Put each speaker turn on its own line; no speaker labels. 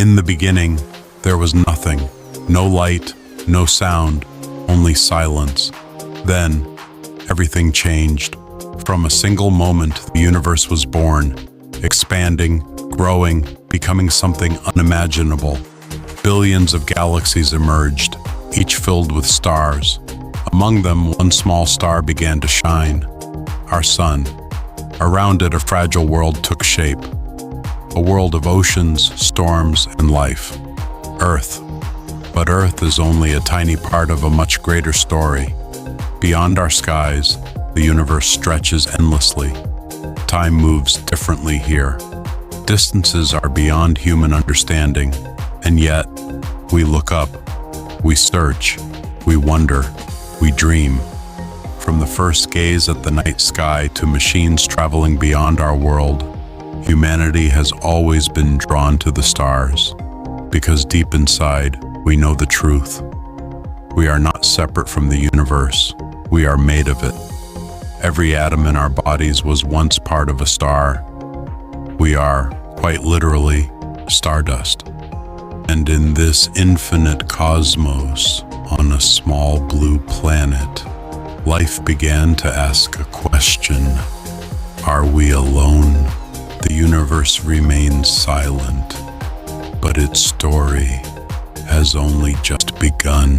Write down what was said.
In the beginning, there was nothing. No light, no sound, only silence. Then, everything changed. From a single moment, the universe was born, expanding, growing, becoming something unimaginable. Billions of galaxies emerged, each filled with stars. Among them, one small star began to shine, our sun. Around it, a fragile world took shape, a world of oceans, storms, and life. Earth. But Earth is only a tiny part of a much greater story. Beyond our skies, the universe stretches endlessly. Time moves differently here. Distances are beyond human understanding, and yet, we look up, we search, we wonder, we dream. From the first gaze at the night sky to machines traveling beyond our world, humanity has always been drawn to the stars, because deep inside, we know the truth. We are not separate from the universe, we are made of it. Every atom in our bodies was once part of a star. We are, quite literally, stardust. And in this infinite cosmos, on a small blue planet, life began to ask a question. Are we alone? The universe remains silent, but its story has only just begun.